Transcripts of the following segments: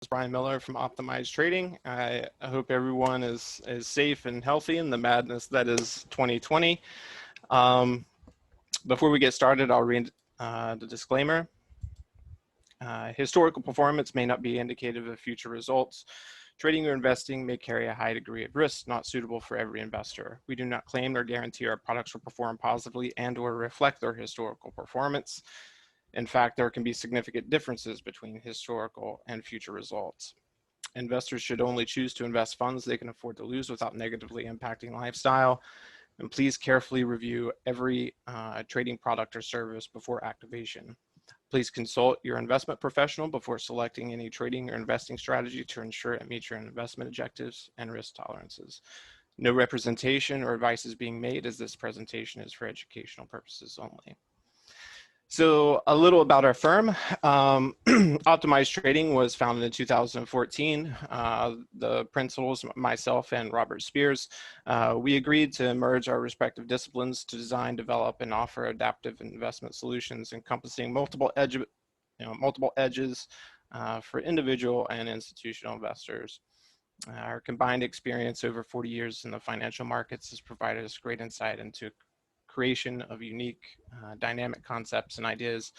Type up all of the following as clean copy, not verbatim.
It's Brian Miller from Optimized Trading. I hope everyone is safe and healthy in the madness that is 2020. Before we get started, I'll read the disclaimer. Historical performance may not be indicative of future results. Trading or investing may carry a high degree of risk, not suitable for every investor. We do not claim or guarantee our products will perform positively and/or reflect their historical performance. In fact, there can be significant differences between historical and future results. Investors should only choose to invest funds they can afford to lose without negatively impacting lifestyle. And please carefully review every trading product or service before activation. Please consult your investment professional before selecting any trading or investing strategy to ensure it meets your investment objectives and risk tolerances. No representation or advice is being made, as this presentation is for educational purposes only. So a little about our firm. Optimized Trading was founded in 2014. The principals, myself and Robert Spears, we agreed to merge our respective disciplines to design, develop, and offer adaptive investment solutions encompassing multiple edges for individual and institutional investors. Our combined experience over 40 years in the financial markets has provided us great insight into creation of unique dynamic concepts and ideas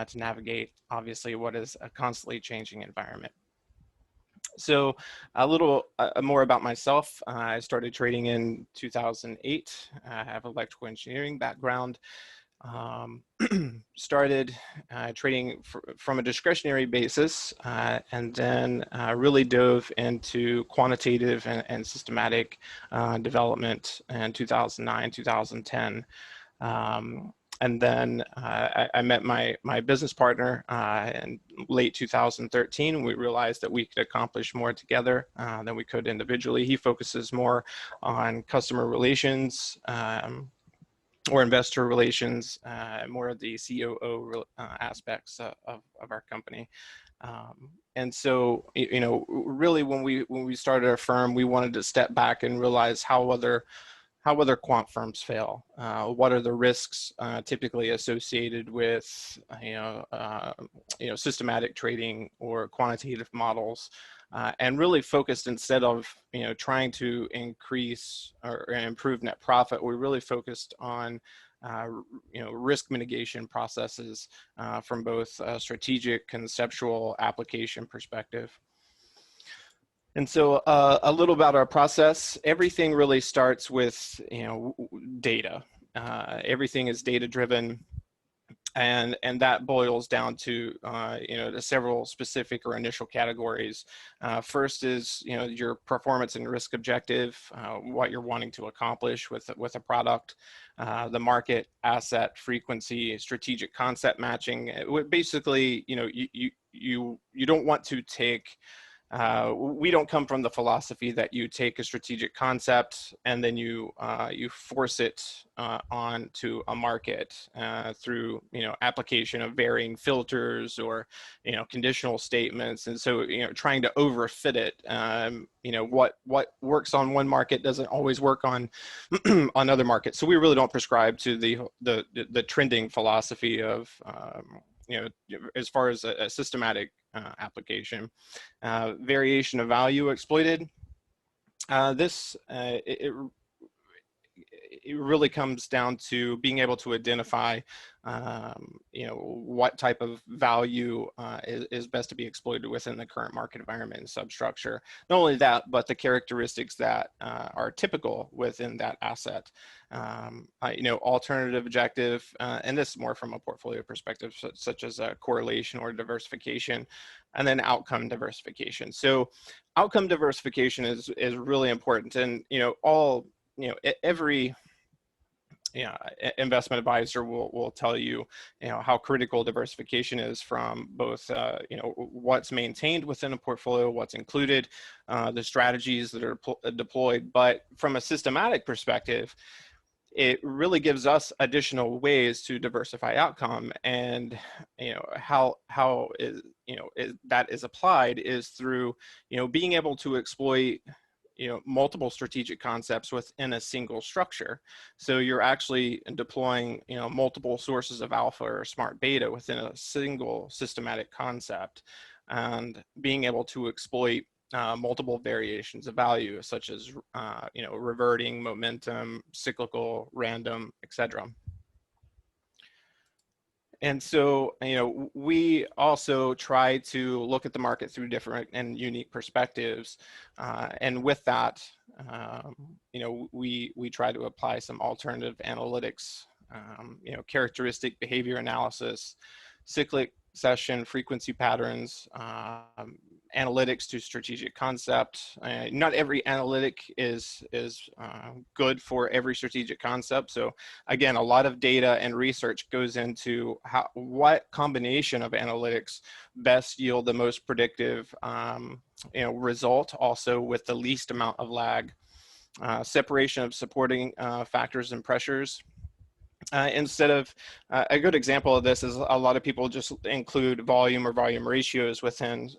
to navigate, obviously, what is a constantly changing environment. So a little more about myself. I started trading in 2008. I have an electrical engineering background. Started trading from a discretionary basis and then really dove into quantitative and systematic development in 2009, 2010. And then I met my business partner in late 2013. We realized that we could accomplish more together than we could individually. He focuses more on customer relations, or investor relations, more of the COO aspects of our company. And so, you know, really when we started our firm, we wanted to step back and realize how other quant firms fail. What are the risks typically associated with systematic trading or quantitative models, and really focused, instead of trying to increase or improve net profit, we really focused on risk mitigation processes from both a strategic, conceptual, application perspective. And so a little about our process. Everything really starts with data. Everything is data driven, and that boils down to the several specific or initial categories. First is your performance and risk objective, what you're wanting to accomplish with a product, the market, asset, frequency, strategic concept matching. Basically, you don't want to take. We don't come from the philosophy that you take a strategic concept and then you force it onto a market through application of varying filters or conditional statements, and so trying to overfit it. What works on one market doesn't always work on on other markets. So we really don't prescribe to the trending philosophy of as far as a systematic application. Variation of value exploited. It really comes down to being able to identify what type of value is best to be exploited within the current market environment and substructure. Not only that, but the characteristics that are typical within that asset. Alternative objective, and this is more from a portfolio perspective, such as a correlation or diversification, and then outcome diversification. So outcome diversification is really important, and every investment advisor will tell you, how critical diversification is, from both, what's maintained within a portfolio, what's included, the strategies that are deployed. But from a systematic perspective, it really gives us additional ways to diversify outcome, and how that is applied is through being able to exploit multiple strategic concepts within a single structure. So you're actually deploying multiple sources of alpha or smart beta within a single systematic concept. and being able to exploit multiple variations of value, such as reverting, momentum, cyclical, random, etc. And so, we also try to look at the market through different and unique perspectives. And with that, we try to apply some alternative analytics, characteristic behavior analysis, cyclic session frequency patterns, analytics to strategic concept. Not every analytic is good for every strategic concept. So again, a lot of data and research goes into what combination of analytics best yield the most predictive result, also with the least amount of lag. Separation of supporting factors and pressures. Instead of a good example of this is a lot of people just include volume or volume ratios within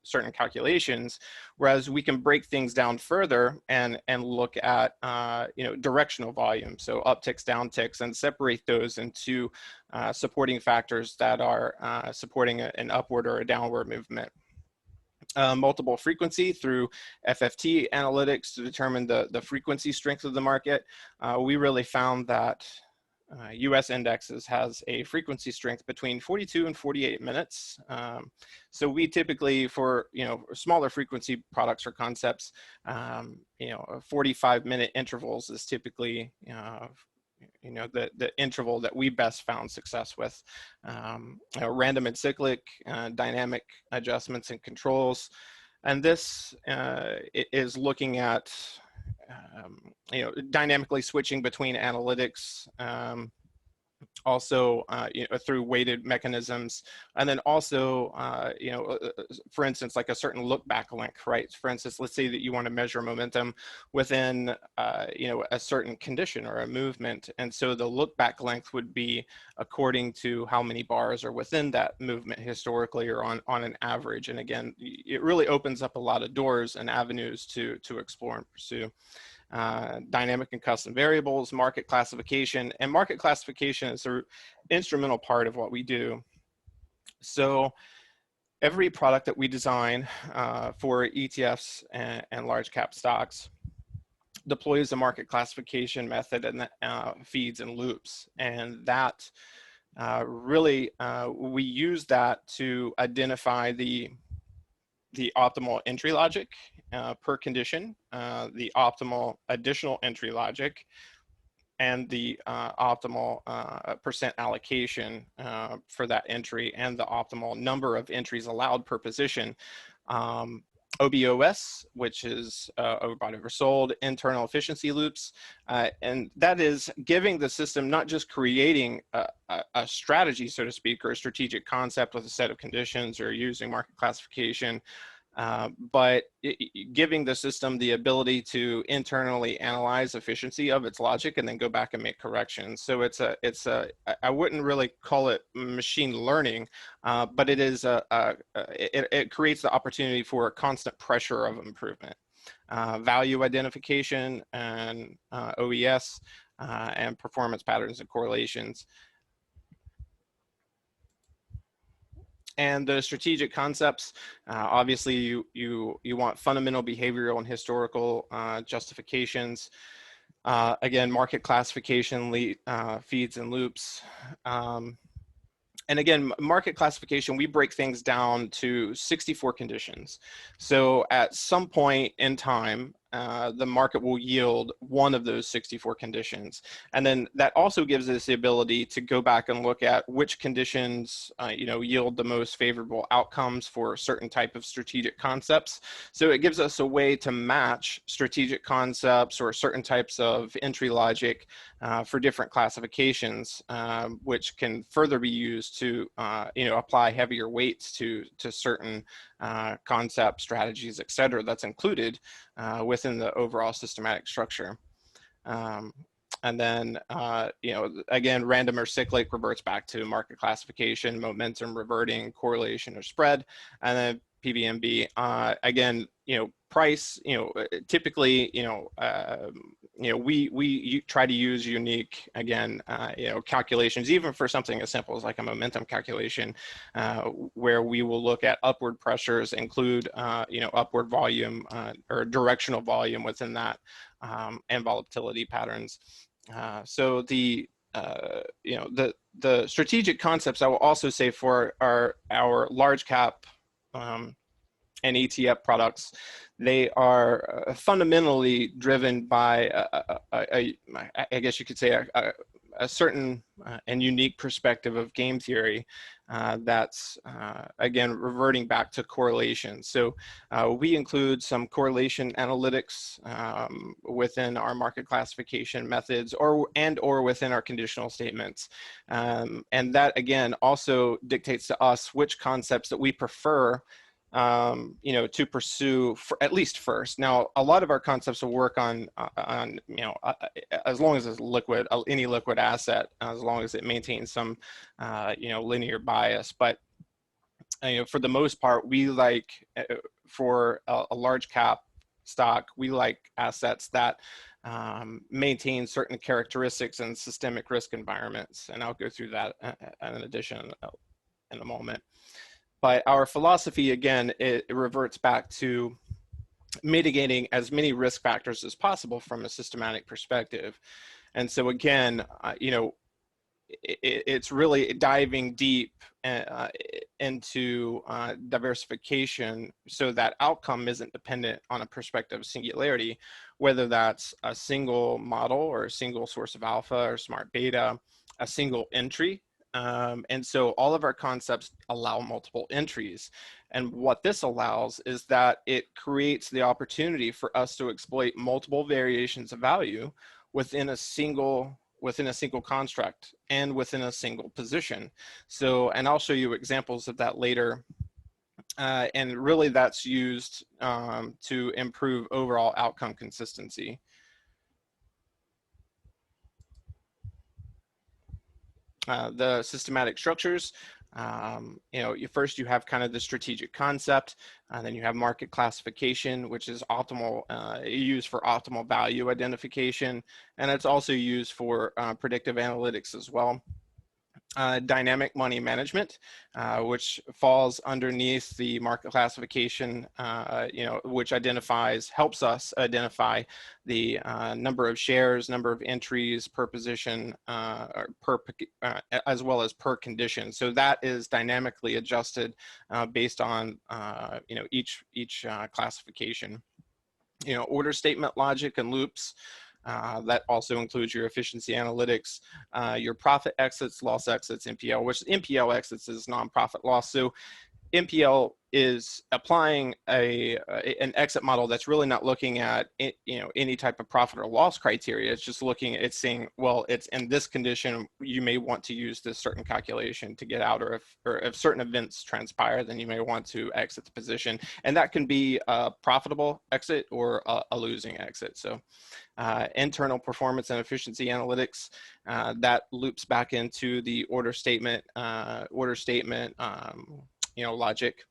certain calculations, whereas we can break things down further and look at directional volume, so upticks, downticks, and separate those into supporting factors that are supporting an upward or a downward movement. Multiple frequency through FFT analytics to determine the frequency strength of the market. We really found that US indexes has a frequency strength between 42 and 48 minutes. So we typically, for smaller frequency products or concepts, 45-minute intervals is typically the interval that we best found success with. Random and cyclic, dynamic adjustments and controls, and this is looking at dynamically switching between analytics, also through weighted mechanisms, and then also for instance, like a certain look back link, right? For instance, let's say that you want to measure momentum within a certain condition or a movement, and so the look back length would be according to how many bars are within that movement historically or on an average. And again, it really opens up a lot of doors and avenues to explore and pursue. Dynamic and custom variables, market classification, and market classification is an instrumental part of what we do. So every product that we design for ETFs and large cap stocks deploys a market classification method and feeds and loops, and that really we use that to identify the optimal entry logic per condition, the optimal additional entry logic, and the optimal percent allocation for that entry, and the optimal number of entries allowed per position. OBOS, which is overbought, oversold, internal efficiency loops, and that is giving the system not just creating a strategy, so to speak, or a strategic concept with a set of conditions or using market classification, but giving the system the ability to internally analyze efficiency of its logic and then go back and make corrections. So I wouldn't really call it machine learning, but it is it creates the opportunity for a constant pressure of improvement. Value identification and OES and performance patterns and correlations. And the strategic concepts, obviously you want fundamental behavioral and historical justifications. Again, market classification feeds and loops. And again, market classification, we break things down to 64 conditions. So at some point in time, the market will yield one of those 64 conditions. And then that also gives us the ability to go back and look at which conditions yield the most favorable outcomes for certain type of strategic concepts. So it gives us a way to match strategic concepts or certain types of entry logic for different classifications, which can further be used to apply heavier weights to certain concept strategies, et cetera, that's included within the overall systematic structure. And then, again, random or cyclic reverts back to market classification, momentum, reverting, correlation or spread, and then PVMB. Again, price, typically, we try to use unique, again, calculations, even for something as simple as like a momentum calculation, where we will look at upward pressures, include, upward volume or directional volume within that, and volatility patterns. So the strategic concepts, I will also say, for our large cap and ETF products, they are fundamentally driven by I guess you could say a certain and unique perspective of game theory that's again reverting back to correlation. So we include some correlation analytics within our market classification methods, or within our conditional statements, and that again also dictates to us which concepts that we prefer to pursue, for at least first. Now, a lot of our concepts will work on as long as it's liquid, any liquid asset, as long as it maintains some, linear bias. But for the most part, we like, for a large cap stock, we like assets that maintain certain characteristics in systemic risk environments, and I'll go through that in addition in a moment. But our philosophy, again, it reverts back to mitigating as many risk factors as possible from a systematic perspective. And so again, it's really diving deep into diversification, so that outcome isn't dependent on a perspective of singularity, whether that's a single model or a single source of alpha or smart beta, a single entry. And so all of our concepts allow multiple entries. And what this allows is that it creates the opportunity for us to exploit multiple variations of value within a single construct and within a single position. So, and I'll show you examples of that later. And really that's used to improve overall outcome consistency. The systematic structures, first you have kind of the strategic concept, then you have market classification, which is optimal, used for optimal value identification, and it's also used for predictive analytics as well. Dynamic money management, which falls underneath the market classification, which helps us identify the number of shares, number of entries per position, as well as per condition. So that is dynamically adjusted based on each classification. Order statement logic and loops. That also includes your efficiency analytics, your profit exits, loss exits, NPL, which NPL exits is non-profit loss. So NPL is applying an exit model that's really not looking at any type of profit or loss criteria. It's just it's saying, well, it's in this condition, you may want to use this certain calculation to get out, or if certain events transpire, then you may want to exit the position, and that can be a profitable exit or a losing exit. So internal performance and efficiency analytics, that loops back into the order statement logic.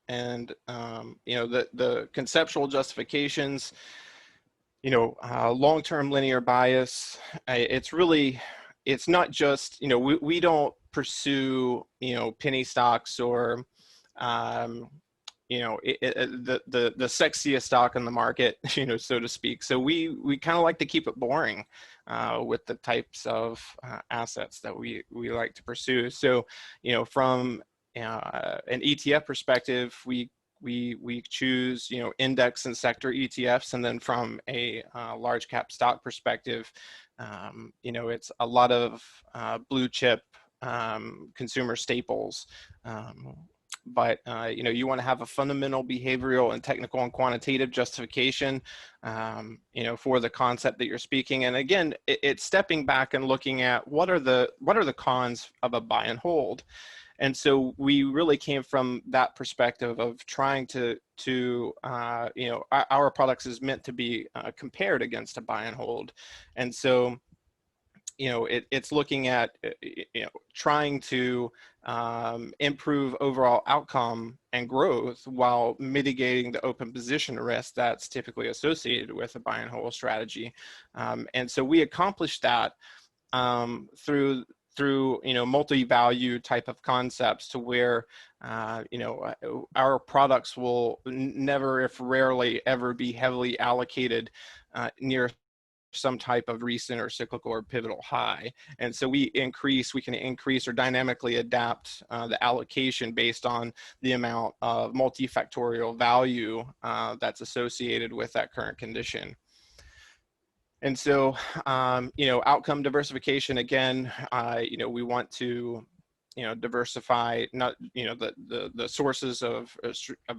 And the conceptual justifications, long-term linear bias, it's not just, we don't pursue penny stocks or the sexiest stock in the market, so to speak. So we kind of like to keep it boring with the types of assets that we like to pursue. So from an ETF perspective, we choose index and sector ETFs, and then from a large cap stock perspective, it's a lot of blue chip consumer staples. But you want to have a fundamental behavioral and technical and quantitative justification for the concept that you're speaking. And again, it's stepping back and looking at what are the cons of a buy and hold. And so we really came from that perspective of trying to our products is meant to be compared against a buy and hold. And so it's looking at trying to improve overall outcome and growth while mitigating the open position risk that's typically associated with a buy and hold strategy. And so we accomplished that through multi-value type of concepts, to where our products will never, if rarely ever, be heavily allocated near some type of recent or cyclical or pivotal high. And so we can increase or dynamically adapt the allocation based on the amount of multifactorial value that's associated with that current condition. And so, outcome diversification, again, we want to, diversify not, the sources of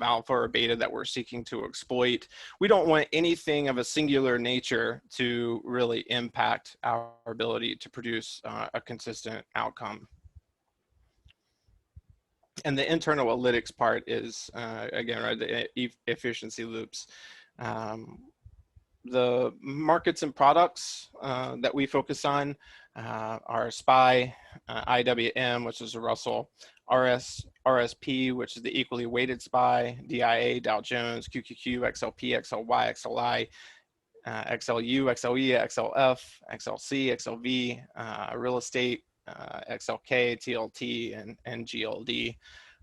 alpha or beta that we're seeking to exploit. We don't want anything of a singular nature to really impact our ability to produce a consistent outcome. And the internal analytics part is, again, right, the efficiency loops. The markets and products that we focus on are SPY, IWM, which is a Russell, RSP, which is the equally weighted SPY, DIA, Dow Jones, QQQ, XLP, XLY, XLI, XLU, XLE, XLF, XLC, XLV, real estate, XLK, TLT, and GLD.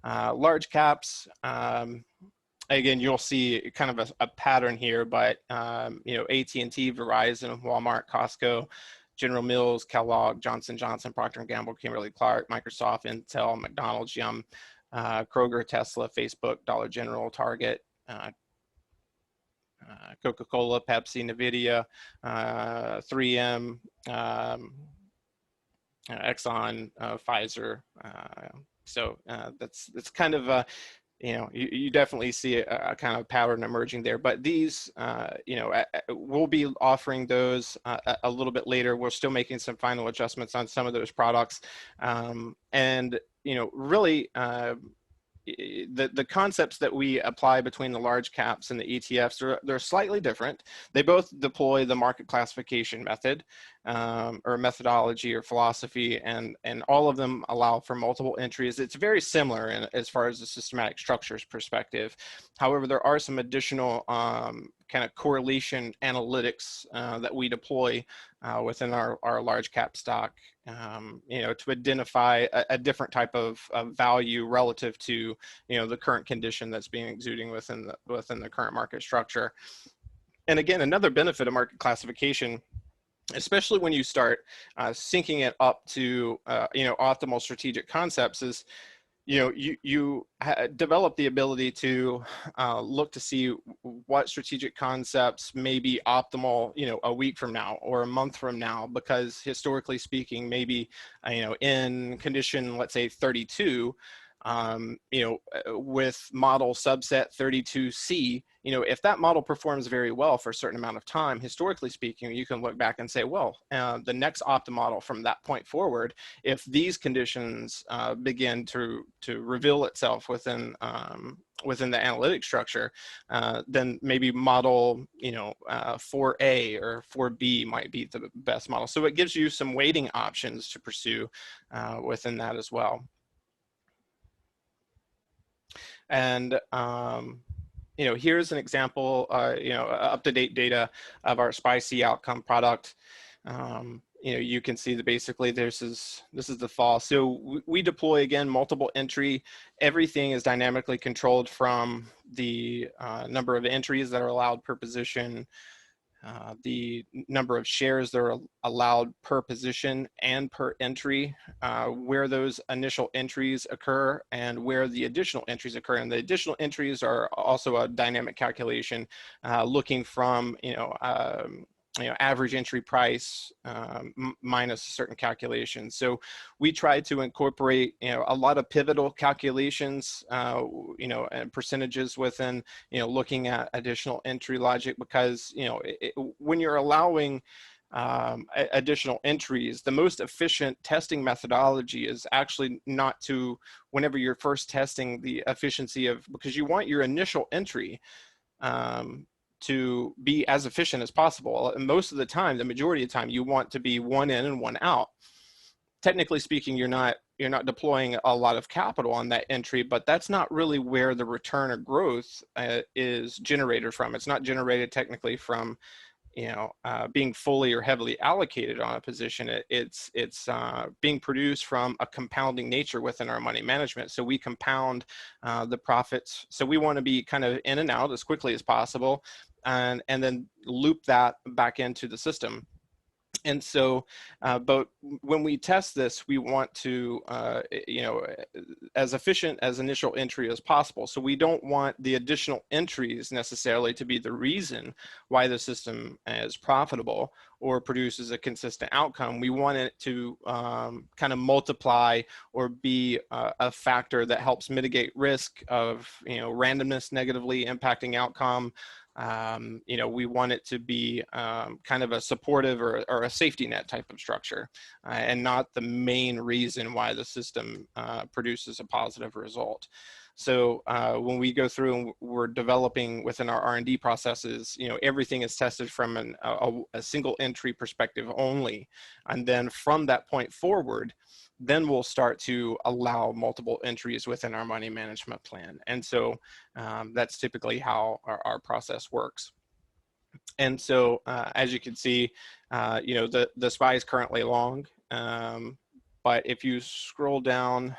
Large caps, again, you'll see kind of a pattern here, but AT&T, Verizon, Walmart, Costco, General Mills, Kellogg, Johnson & Johnson, Procter & Gamble, Kimberly-Clark, Microsoft, Intel, McDonald's, Yum, Kroger, Tesla, Facebook, Dollar General, Target, Coca-Cola, Pepsi, NVIDIA, 3M, Exxon, Pfizer. So that's kind of you definitely see a kind of pattern emerging there. But these, we'll be offering those a little bit later. We're still making some final adjustments on some of those products, and really. The concepts that we apply between the large caps and the ETFs, they're slightly different. They both deploy the market classification method or methodology or philosophy, and all of them allow for multiple entries. It's very similar as far as the systematic structures perspective. However, there are some additional kind of correlation analytics that we deploy within our large cap stock, to identify a different type of value relative to the current condition that's being exuding within the current market structure. And again, another benefit of market classification, especially when you start syncing it up to optimal strategic concepts, is you develop the ability to look to see what strategic concepts may be optimal, a week from now or a month from now, because historically speaking, maybe, in condition, let's say 32, with model subset 32C, if that model performs very well for a certain amount of time, historically speaking, you can look back and say, well, the next optimal model from that point forward, if these conditions begin to reveal itself within the analytic structure, then maybe model 4A or 4B might be the best model. So it gives you some weighting options to pursue within that as well. And here's an example, up-to-date data of our SPY-C outcome product. You can see that basically this is the fall. So we deploy, again, multiple entry. Everything is dynamically controlled from the number of entries that are allowed per position, the number of shares that are allowed per position and per entry, where those initial entries occur and where the additional entries occur. And the additional entries are also a dynamic calculation, looking from average entry price minus certain calculations. So we try to incorporate a lot of pivotal calculations, and percentages within looking at additional entry logic, because when you're allowing additional entries, the most efficient testing methodology is actually not to, whenever you're first testing the efficiency of, because you want your initial entry to be as efficient as possible. And most of the time, the majority of the time, you want to be one in and one out. Technically speaking, you're not deploying a lot of capital on that entry, but that's not really where the return or growth is generated from. It's not generated technically from being fully or heavily allocated on a position. It's being produced from a compounding nature within our money management. So we compound the profits. So we want to be kind of in and out as quickly as possible, and then loop that back into the system. And so, but when we test this, we want to, as efficient as initial entry as possible. So we don't want the additional entries necessarily to be the reason why the system is profitable or produces a consistent outcome. We want it to kind of multiply or be a factor that helps mitigate risk of, randomness negatively impacting outcome. We want it to be kind of a supportive or a safety net type of structure, and not the main reason why the system produces a positive result. So when we go through and we're developing within our R&D processes, everything is tested from a single entry perspective only. And then from that point forward, then we'll start to allow multiple entries within our money management plan. And so that's typically how our process works. And so as you can see, the SPY is currently long, but if you scroll down,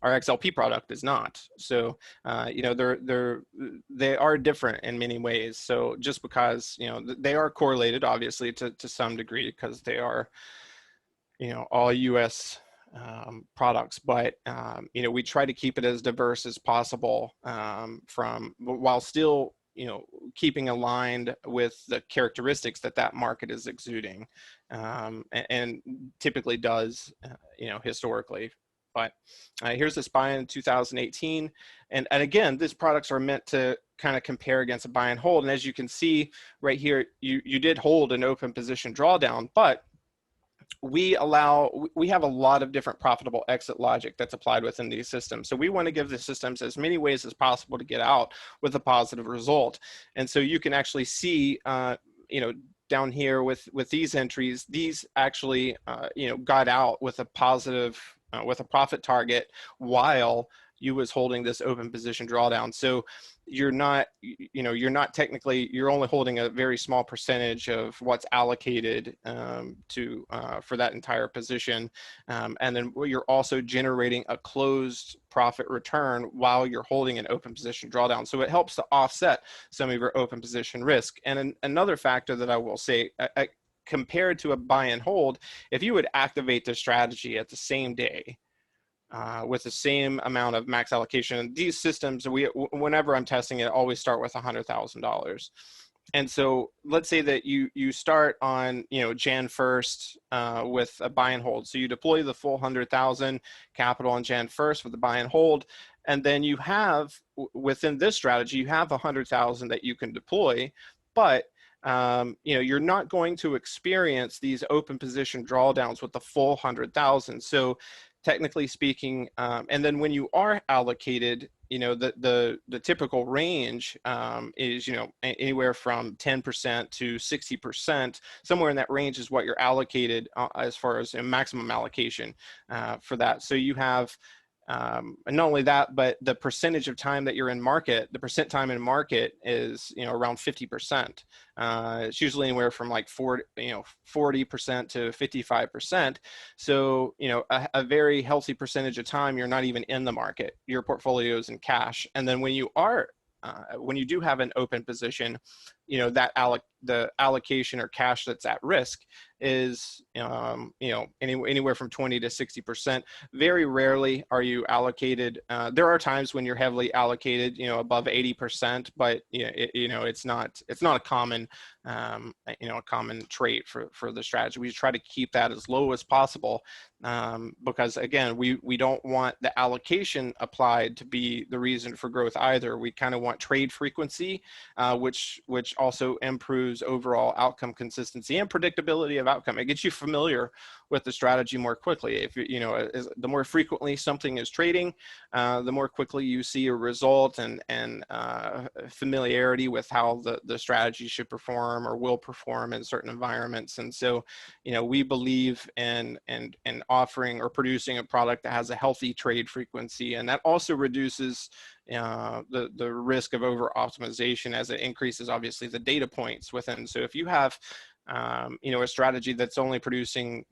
our XLP product is not. So, they are different in many ways. So just because, they are correlated obviously to some degree because they are, all US products, but, we try to keep it as diverse as possible while still, keeping aligned with the characteristics that market is exuding, and typically does, historically. But here's the SPY in 2018. And again, these products are meant to kind of compare against a buy and hold. And as you can see right here, you did hold an open position drawdown, but we have a lot of different profitable exit logic that's applied within these systems. So we want to give the systems as many ways as possible to get out with a positive result. And so you can actually see, down here with these entries, these actually, got out with a positive, with a profit target while you was holding this open position drawdown. So you're not technically, you're only holding a very small percentage of what's allocated for that entire position. And then you're also generating a closed profit return while you're holding an open position drawdown. So it helps to offset some of your open position risk. And another factor that I will say, compared to a buy and hold, if you would activate the strategy at the same day, with the same amount of max allocation, these systems, whenever I'm testing it, always start with $100,000. And so let's say that you start on, Jan 1st with a buy and hold. So you deploy the full 100,000 capital on Jan 1st with the buy and hold. And then you have, within this strategy, you have 100,000 that you can deploy, but you're not going to experience these open position drawdowns with the full 100,000. So technically speaking, and then when you are allocated, the typical range is, anywhere from 10% to 60%. Somewhere in that range is what you're allocated as far as a maximum allocation for that. So you have, and not only that, but the percentage of time that you're in market, the percent time in market is, around 50%. It's usually anywhere from like 40% to 55%. So, a very healthy percentage of time, you're not even in the market. Your portfolio is in cash. And then when you do have an open position, the allocation or cash that's at risk is, anywhere from 20 to 60%. Very rarely are you allocated. There are times when you're heavily allocated, above 80%, but it's not a common, a common trait for the strategy. We try to keep that as low as possible, because again, we don't want the allocation applied to be the reason for growth either. We kind of want trade frequency, which which also improves overall outcome consistency and predictability of outcome. It gets you familiar with the strategy more quickly. If the more frequently something is trading, the more quickly you see a result and familiarity with how the strategy should perform or will perform in certain environments. And so, we believe in offering or producing a product that has a healthy trade frequency, and that also reduces the risk of over optimization as it increases obviously the data points within. So if you have a strategy that's only producing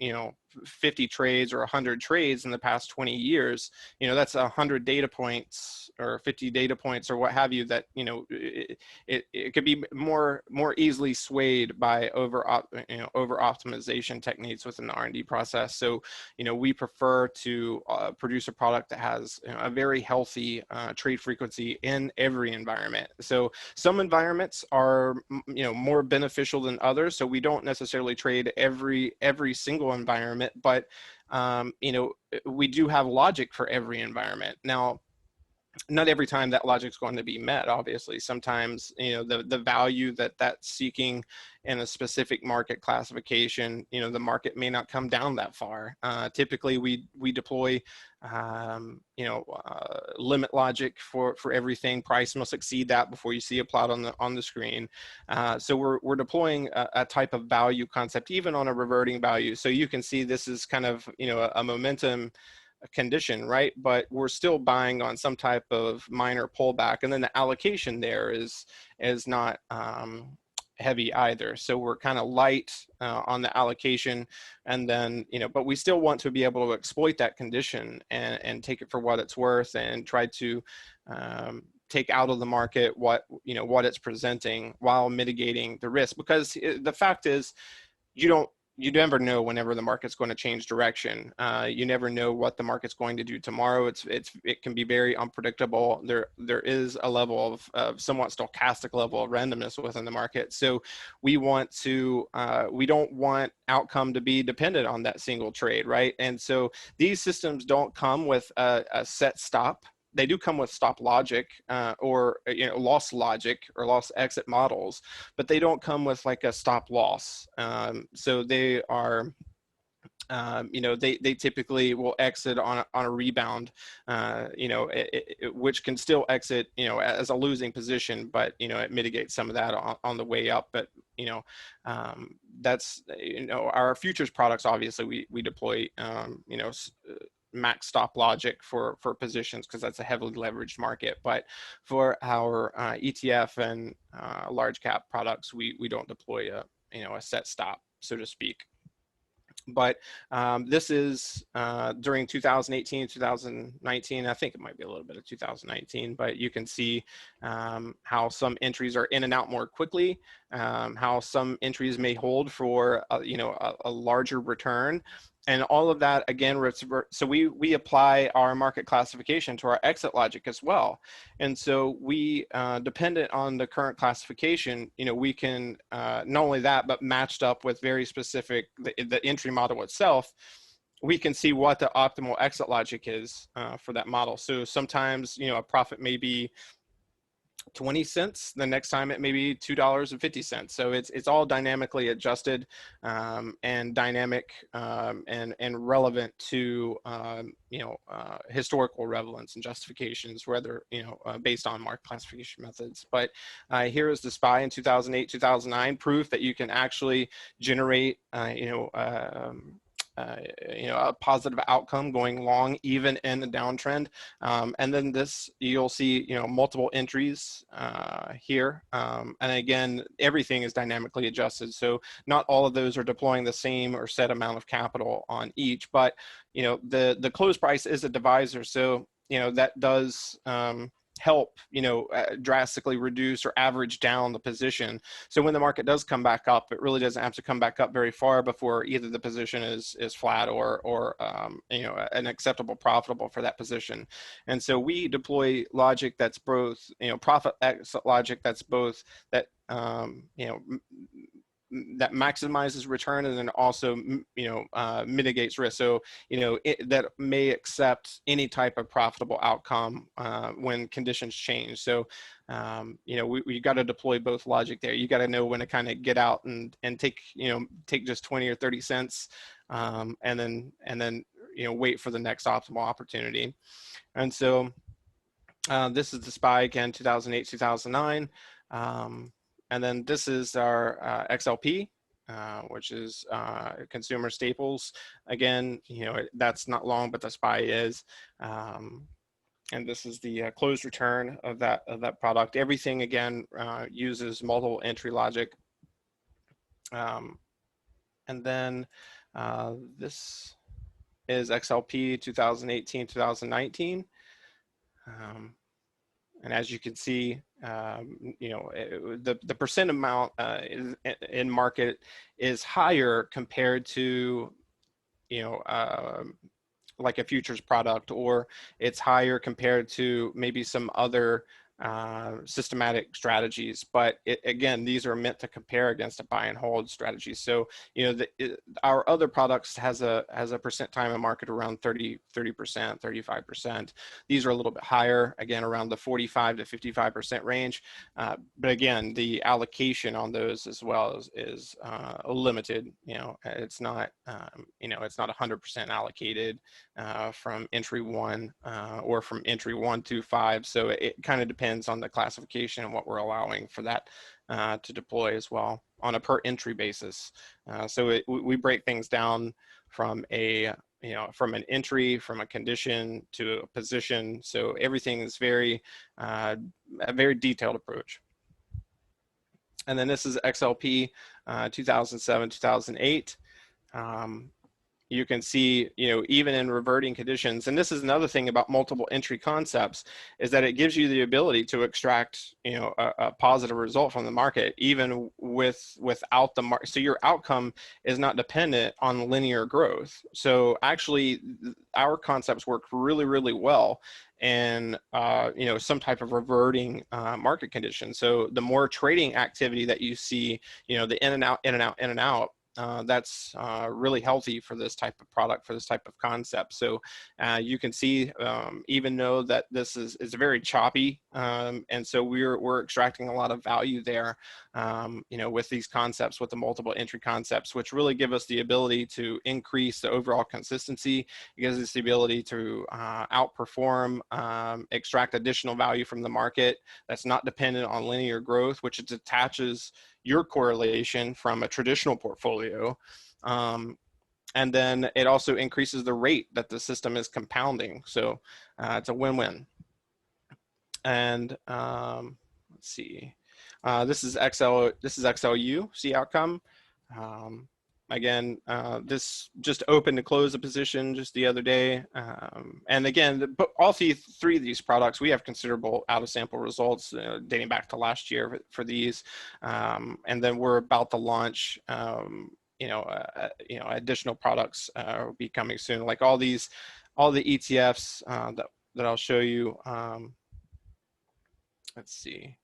50 trades or 100 trades in the past 20 years, that's 100 data points or 50 data points or what have you that it could be more easily swayed by over optimization techniques within the R&D process. So we prefer to produce a product that has a very healthy trade frequency in every environment. So some environments are more beneficial than others, so we don't necessarily trade every single environment, but we do have logic for every environment. Now, not every time that logic is going to be met, obviously. Sometimes the value that's seeking in a specific market classification, the market may not come down that far. Typically we deploy limit logic for everything. Price must exceed that before you see a plot on the screen. So we're deploying a type of value concept even on a reverting value. So you can see this is kind of a momentum condition, right? But we're still buying on some type of minor pullback, and then the allocation there is not heavy either. So we're kind of light on the allocation, and then but we still want to be able to exploit that condition and take it for what it's worth and try to take out of the market what it's presenting while mitigating the risk, because the fact is you never know whenever the market's going to change direction. You never know what the market's going to do tomorrow. It can be very unpredictable. There is a level of somewhat stochastic level of randomness within the market. So we don't want outcome to be dependent on that single trade, right? And so these systems don't come with a set stop. They do come with stop logic or loss logic or loss exit models, but they don't come with like a stop loss. So they are, they typically will exit on a rebound, which can still exit, as a losing position, but it mitigates some of that on the way up. But that's our futures products. Obviously, we deploy max stop logic for positions because that's a heavily leveraged market. But for our ETF and large cap products, we don't deploy a set stop, so to speak. But this is during 2018, 2019. I think it might be a little bit of 2019, but you can see how some entries are in and out more quickly, how some entries may hold for a larger return. And all of that, again, so we apply our market classification to our exit logic as well. And so we, dependent on the current classification, we can, not only that, but matched up with very specific, the entry model itself, we can see what the optimal exit logic is for that model. So sometimes, a profit may be 20 cents. The next time it may be $2.50. So it's all dynamically adjusted and dynamic and relevant to historical relevance and justifications, whether based on market classification methods. But here is the SPY in 2008, 2009, proof that you can actually generate a positive outcome going long even in a downtrend. And then this, you'll see multiple entries here, and again, everything is dynamically adjusted, so not all of those are deploying the same or set amount of capital on each. But the close price is a divisor, so that does help drastically reduce or average down the position. So when the market does come back up, it really doesn't have to come back up very far before either the position is flat or an acceptable profitable for that position. And so we deploy logic that's both profit exit logic that's both that that maximizes return and then also mitigates risk. So that may accept any type of profitable outcome when conditions change. So You know, we got to deploy both logic there. You got to know when to kind of get out and take, you know, take just 20 or 30 cents, and then you know, wait for the next optimal opportunity. And so this is the SPY again, 2008, 2009. And then this is our XLP, which is consumer staples. Again, you know, that's not long, but the SPY is. And this is the closed return of that product. Everything again uses multiple entry logic. And then this is XLP 2018, 2019. And as you can see, you know, the percent amount in market is higher compared to, you know, like a futures product, or it's higher compared to maybe some other systematic strategies. But again, these are meant to compare against a buy and hold strategy. So, you know, our other products has a percent time in market around 30%, 35%. These are a little bit higher, again, around the 45 to 55% range. But again, the allocation on those as well is limited. You know, it's not, you know, it's not 100% allocated from entry one or from entry 1 to 5. So it kind of depends on the classification and what we're allowing for that to deploy as well on a per entry basis. So we break things down from a, you know, from an entry, from a condition to a position. So everything is very, a very detailed approach. And then this is XLP 2007, 2008. You can see, you know, even in reverting conditions, and this is another thing about multiple entry concepts, is that it gives you the ability to extract, you know, a positive result from the market, even without the market. So your outcome is not dependent on linear growth. So actually, our concepts work really, really well and you know, some type of reverting market condition. So the more trading activity that you see, you know, the in and out, in and out, in and out, that's really healthy for this type of product, for this type of concept. So you can see, even though that this is very choppy, and so we're extracting a lot of value there, you know, with these concepts, with the multiple entry concepts, which really give us the ability to increase the overall consistency. It gives us the ability to outperform, extract additional value from the market that's not dependent on linear growth, which it detaches your correlation from a traditional portfolio. And then it also increases the rate that the system is compounding. So it's a win-win. And let's see, this is XLU, see outcome. Again, this just opened to close a position just the other day. And again, all three of these products, we have considerable out of sample results dating back to last year for these. And then we're about to launch, you know, additional products will be coming soon. Like all the ETFs that I'll show you. Let's see.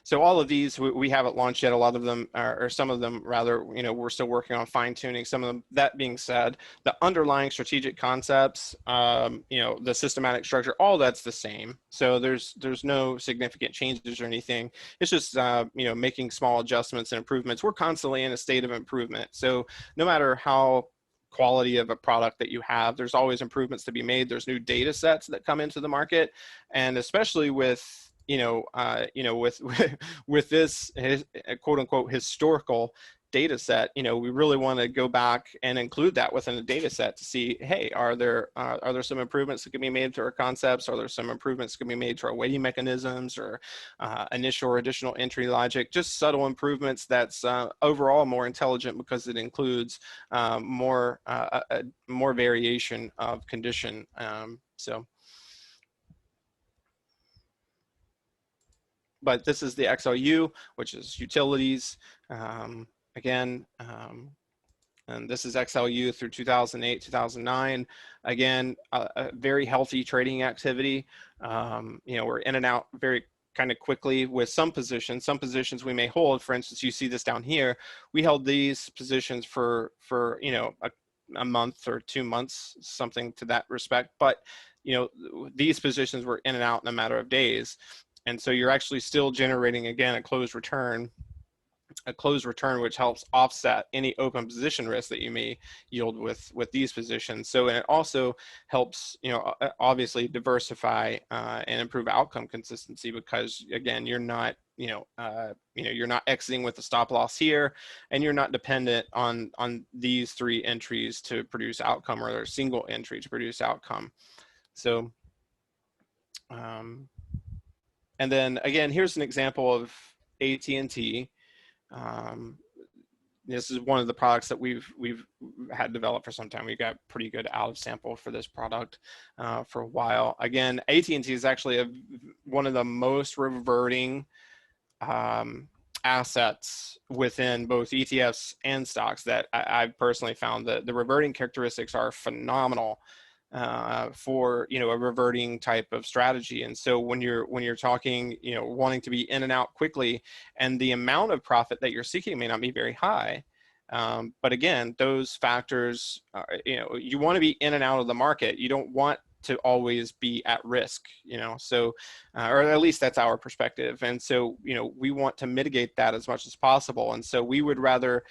So all of these, we haven't launched yet. A lot of them, or some of them rather, you know, we're still working on fine tuning some of them. That being said, the underlying strategic concepts, you know, the systematic structure, all that's the same. So there's no significant changes or anything. It's just, you know, making small adjustments and improvements. We're constantly in a state of improvement. So no matter how quality of a product that you have, there's always improvements to be made. There's new data sets that come into the market, and especially with, you know, with this quote unquote historical data set, you know, we really want to go back and include that within the data set to see, hey, are there some improvements that can be made to our concepts? Are there some improvements that can be made to our weighting mechanisms, or initial or additional entry logic? Just subtle improvements that's overall more intelligent because it includes more variation of condition. But this is the XLU, which is utilities. Again, and this is XLU through 2008, 2009. Again, a very healthy trading activity. You know, we're in and out very kind of quickly with some positions. Some positions we may hold. For instance, you see this down here. We held these positions for you know, a month or 2 months, something to that respect. But you know, these positions were in and out in a matter of days. And so you're actually still generating, again, a closed return, which helps offset any open position risk that you may yield with these positions. So, and it also helps, obviously diversify and improve outcome consistency, because again, you're not, you're not exiting with a stop loss here, and you're not dependent on these 3 entries to produce outcome, or a single entry to produce outcome. So, and then again, here's an example of AT&T. This is one of the products that we've had developed for some time. We got pretty good out of sample for this product for a while. Again, AT&T is actually one of the most reverting assets within both ETFs and stocks that I've personally found. That the reverting characteristics are phenomenal for a reverting type of strategy. And so when you're talking, wanting to be in and out quickly, and the amount of profit that you're seeking may not be very high, but again, those factors, you want to be in and out of the market. You don't want to always be at risk, so, or at least that's our perspective. And so, we want to mitigate that as much as possible. And so we would rather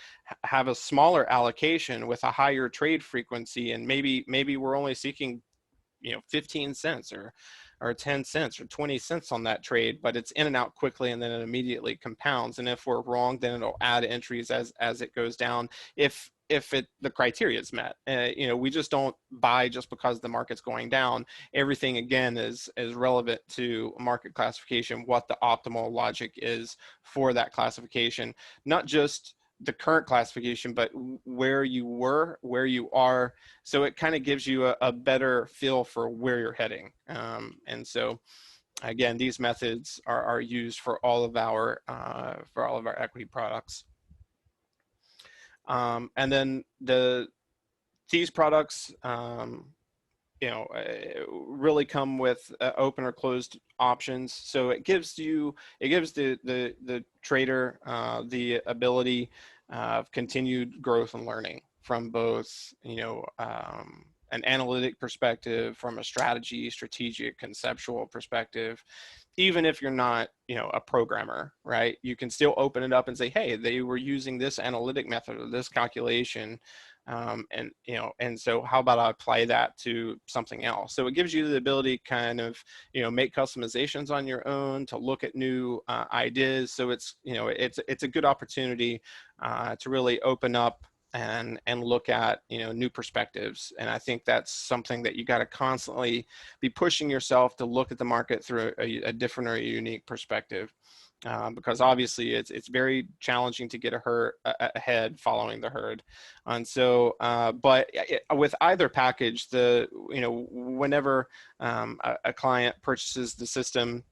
have a smaller allocation with a higher trade frequency, and maybe we're only seeking, 15 cents or 10 cents or 20 cents on that trade, but it's in and out quickly, and then it immediately compounds. And if we're wrong, then it'll add entries as it goes down, if the criteria is met. We just don't buy just because the market's going down. Everything, again, is relevant to market classification, what the optimal logic is for that classification, not just the current classification, but where you were, where you are. So it kind of gives you a better feel for where you're heading. And so, again, these methods are used for all of our equity products. And then these products, really come with open or closed options. So it gives the trader the ability of continued growth and learning from both, an analytic perspective, from a strategic, conceptual perspective. Even if you're not, a programmer, right? You can still open it up and say, hey, they were using this analytic method or this calculation. And so how about I apply that to something else? So it gives you the ability kind of, make customizations on your own, to look at new ideas. So it's, it's a good opportunity to really open up and look at, new perspectives. And I think that's something that you got to constantly be pushing yourself to look at the market through a different or a unique perspective. Because obviously it's very challenging to get ahead following the herd. And so, but with either package, whenever a client purchases the system,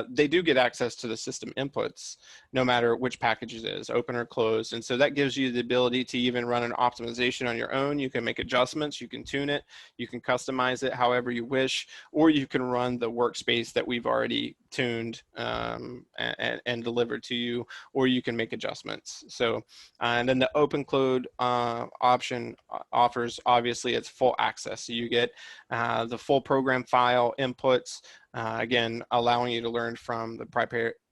they do get access to the system inputs, no matter which package it is, open or closed. And so that gives you the ability to even run an optimization on your own. You can make adjustments, you can tune it, you can customize it however you wish, or you can run the workspace that we've already tuned and delivered to you, or you can make adjustments. So, and then the open close option offers, obviously, it's full access. So you get the full program file inputs, again, allowing you to learn from the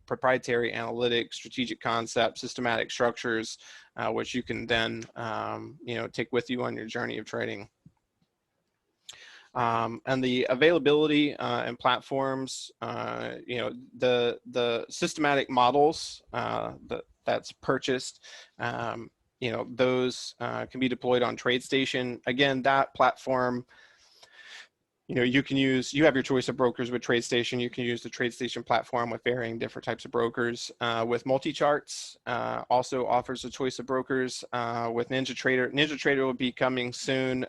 proprietary analytics, strategic concepts, systematic structures, which you can then, take with you on your journey of trading. And the availability and platforms, the systematic models that's purchased, those can be deployed on TradeStation. Again, that platform, you have your choice of brokers with TradeStation. You can use the TradeStation platform with varying different types of brokers. With MultiCharts, also offers a choice of brokers. With NinjaTrader will be coming soon.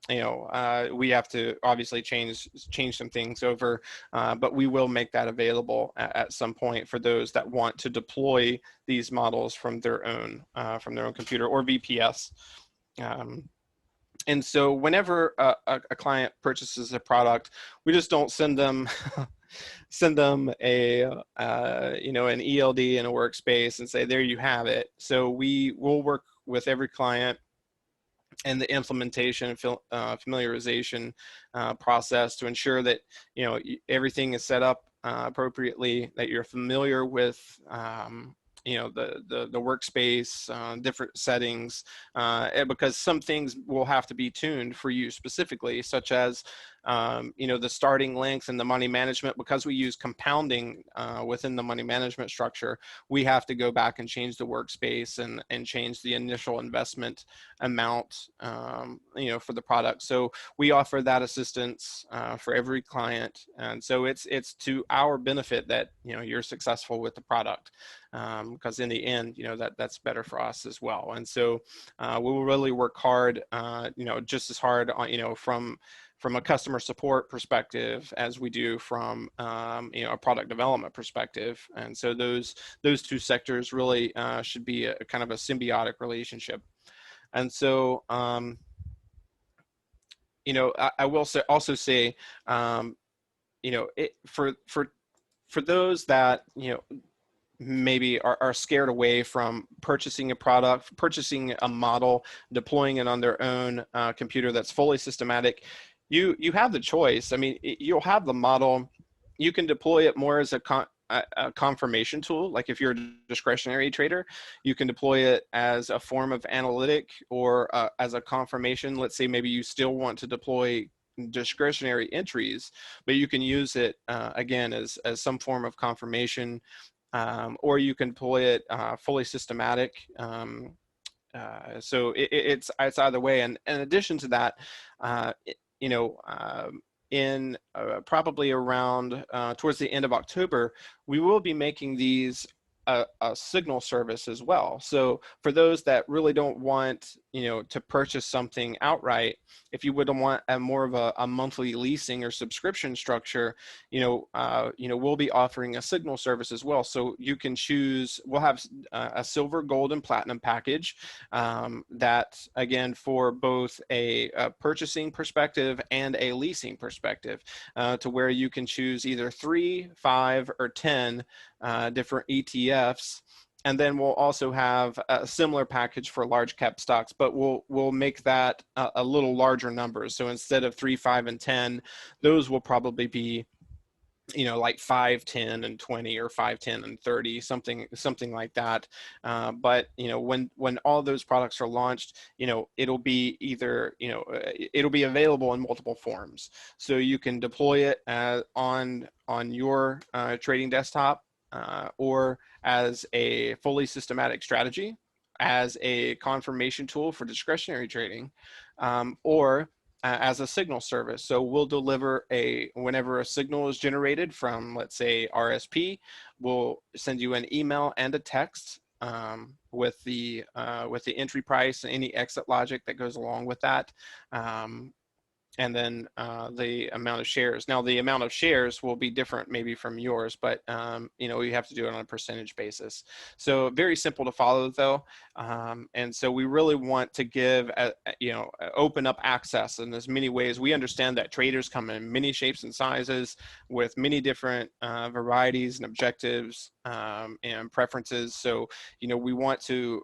We have to obviously change some things over, but we will make that available at some point for those that want to deploy these models from their own computer or VPS. And so whenever a client purchases a product, we just don't send them a an ELD in a workspace and say, there you have it. So we will work with every client and the implementation and familiarization process to ensure that everything is set up appropriately, that you're familiar with the workspace, different settings, because some things will have to be tuned for you specifically, such as the starting length and the money management. Because we use compounding within the money management structure, we have to go back and change the workspace and change the initial investment amount for the product. So we offer that assistance for every client, and so it's to our benefit that you're successful with the product, because in the end that's better for us as well. And so we will really work hard, just as hard on from a customer support perspective as we do from a product development perspective. And so those two sectors really should be a kind of a symbiotic relationship. And so I will also say for those that maybe are scared away from purchasing a product, purchasing a model, deploying it on their own computer that's fully systematic, you have the choice. I mean, you'll have the model. You can deploy it more as a confirmation tool. Like if you're a discretionary trader, you can deploy it as a form of analytic or as a confirmation. Let's say maybe you still want to deploy discretionary entries, but you can use it again as some form of confirmation, or you can deploy it fully systematic. So it's either way. And in addition to that, in probably around towards the end of October, we will be making these a signal service as well. So for those that really don't want to purchase something outright, if you would want more of a monthly leasing or subscription structure, we'll be offering a signal service as well. So you can choose. We'll have a silver, gold, and platinum package that, again, for both a purchasing perspective and a leasing perspective, to where you can choose either 3, 5, or 10 different ETFs. And then we'll also have a similar package for large cap stocks, but we'll make that a little larger numbers. So instead of 3, 5, and 10, those will probably be like 5, 10, and 20, or 5, 10, and 30, something like that. But when all those products are launched, it'll be either it'll be available in multiple forms. So you can deploy it on your trading desktop, or as a fully systematic strategy, as a confirmation tool for discretionary trading, or as a signal service. So we'll deliver whenever a signal is generated from, let's say, RSP, we'll send you an email and a text with the entry price and any exit logic that goes along with that. And then the amount of shares. Now, the amount of shares will be different maybe from yours, but you have to do it on a percentage basis. So very simple to follow, though. And so we really want to give open up access in as many ways. We understand that traders come in many shapes and sizes with many different varieties and objectives and preferences. So we want to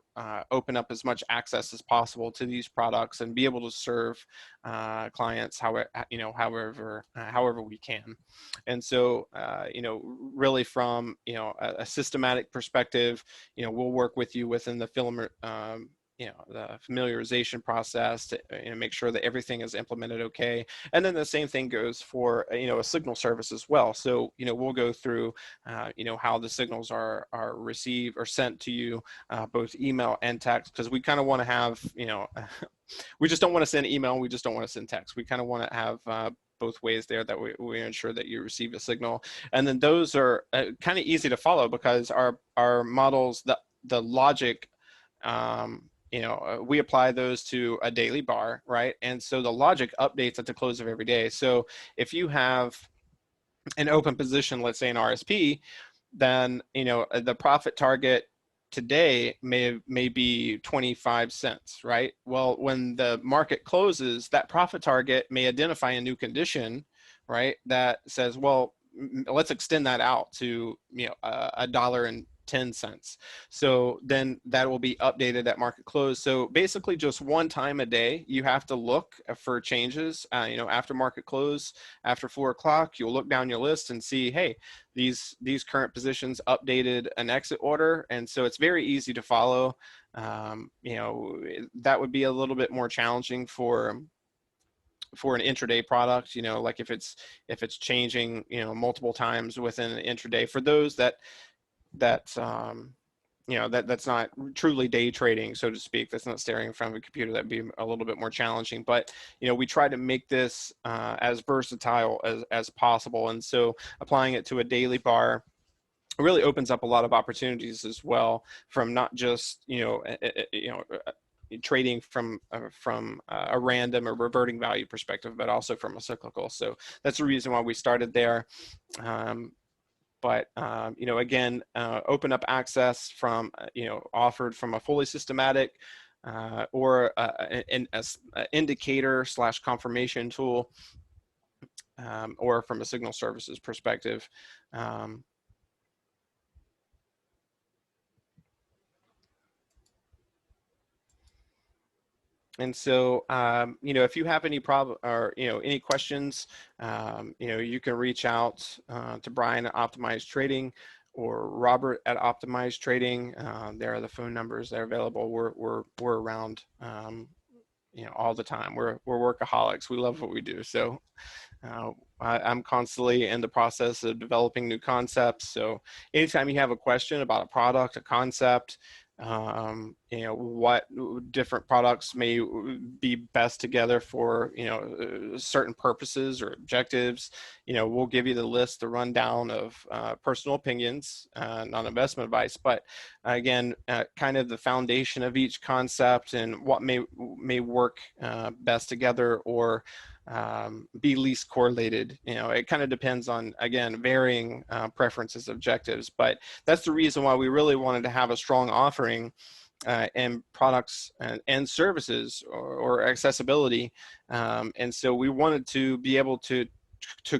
open up as much access as possible to these products and be able to serve clients however we can. And so really from a systematic perspective, we'll work with you within the the familiarization process to make sure that everything is implemented okay. And then the same thing goes for a signal service as well. So we'll go through how the signals are received or sent to you, both email and text, because we kind of want to have we just don't want to send email, we just don't want to send text. We kind of want to have both ways there, that we ensure that you receive a signal. And then those are kind of easy to follow, because our models, the logic, we apply those to a daily bar, right? And so the logic updates at the close of every day. So if you have an open position, let's say an RSP, then the profit target today may be 25 cents, right? Well, when the market closes, that profit target may identify a new condition, right, that says, well, let's extend that out to $1 10 cents. So then that will be updated at market close. So basically just one time a day, you have to look for changes, after market close, after 4 o'clock, you'll look down your list and see, hey, these current positions updated an exit order. And so it's very easy to follow. That would be a little bit more challenging for an intraday product, like if it's changing, multiple times within an intraday. For those that's that's not truly day trading, so to speak, that's not staring in front of a computer, that'd be a little bit more challenging. But we try to make this as versatile as possible, and so applying it to a daily bar really opens up a lot of opportunities as well, from not just trading from a random or reverting value perspective, but also from a cyclical. So that's the reason why we started there. But again, open up access from offered from a fully systematic or an indicator / confirmation tool, or from a signal services perspective. And so, if you have any problem or, any questions, you can reach out to Brian at Optimized Trading or Robert at Optimized Trading. There are the phone numbers that are available. We're around, all the time. We're workaholics. We love what we do. So I'm constantly in the process of developing new concepts. So anytime you have a question about a product, a concept, what different products may be best together for, certain purposes or objectives, we'll give you the list, the rundown of personal opinions, not investment advice, but again, kind of the foundation of each concept and what may work best together or be least correlated. It kind of depends on, again, varying preferences, objectives, but that's the reason why we really wanted to have a strong offering and products and services or accessibility. And so we wanted to be able to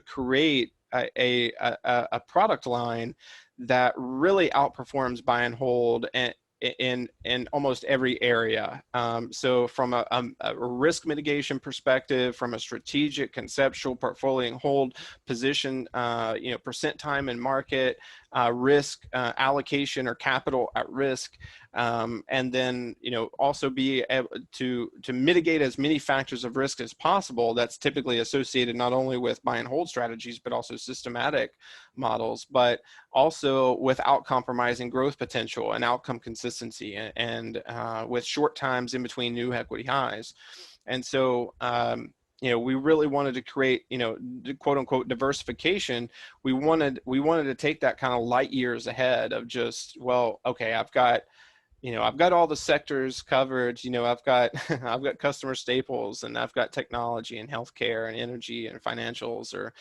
create a product line that really outperforms buy and hold and in almost every area. So from a risk mitigation perspective, from a strategic conceptual portfolio and hold position, percent time in market, risk allocation or capital at risk, and then also be able to mitigate as many factors of risk as possible that's typically associated not only with buy and hold strategies but also systematic models, but also without compromising growth potential and outcome consistency, and with short times in between new equity highs. And so we really wanted to create, quote unquote diversification. We wanted to take that kind of light years ahead of just, well, okay, I've got all the sectors covered. I've got I've got customer staples, and I've got technology and healthcare and energy and financials, or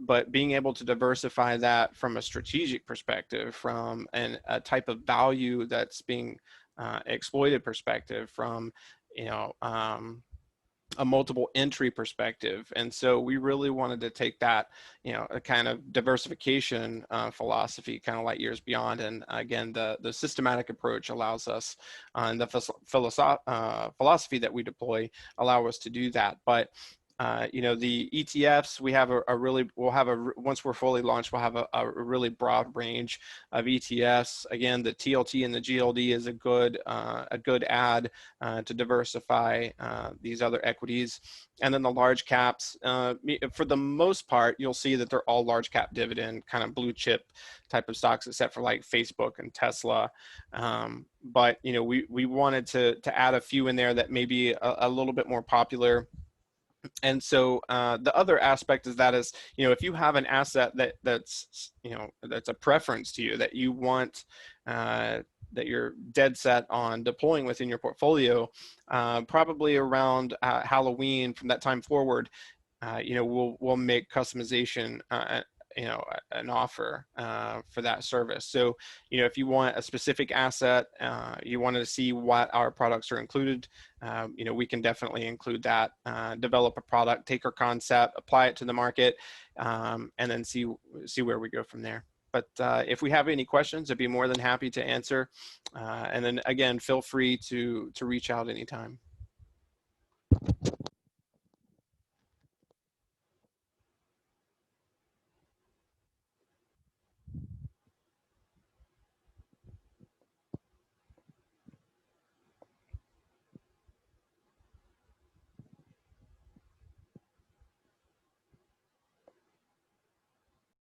but being able to diversify that from a strategic perspective, from a type of value that's being exploited perspective, from a multiple entry perspective. And so we really wanted to take that, a kind of diversification philosophy kind of light years beyond. And again, the systematic approach allows us, and the philosophy that we deploy allow us to do that. But the ETFs, once we're fully launched, we'll have a really broad range of ETFs. Again, the TLT and the GLD is a good add to diversify these other equities. And then the large caps, for the most part, you'll see that they're all large cap dividend kind of blue chip type of stocks, except for like Facebook and Tesla. But we wanted to add a few in there that may be a little bit more popular. And so the other aspect is if you have an asset that's a preference to you, that you want, that you're dead set on deploying within your portfolio, probably around Halloween, from that time forward, we'll make customization, an offer for that service. So, if you want a specific asset, you wanted to see what our products are included, we can definitely include that, develop a product, take our concept, apply it to the market, and then see where we go from there. But if we have any questions, I'd be more than happy to answer. And then again, feel free to reach out anytime.